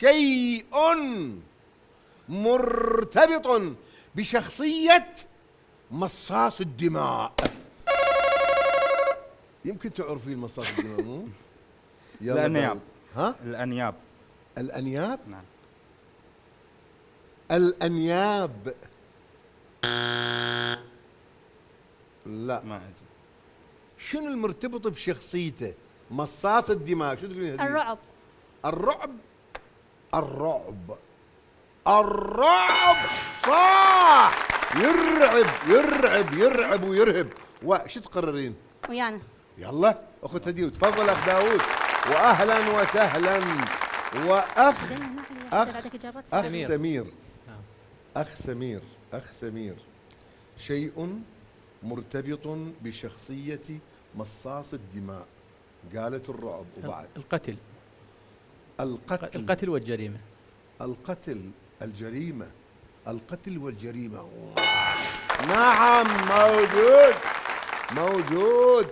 شيء مرتبط بشخصية مصاص الدماء. يمكن تعرفين مصاص الدماء مو؟ الأنياب. ها؟ الأنياب. الأنياب؟ نعم. الأنياب. لا ما أجي. شنو المرتبط بشخصيته مصاص الدماء؟ شو تقولين؟ الرعب. الرعب. الرعب. الرعب صح. يرعب ويرهب. وشو تقررين؟ ويانا. يلا اخت هديه تفضل اخ داوود. واهلا وسهلا. واخ سمير. اخ سمير شيء مرتبط بشخصية مصاص الدماء. قالت الرعب وبعد القتل. القتل والجريمة. القتل الجريمة. القتل والجريمة. نعم موجود.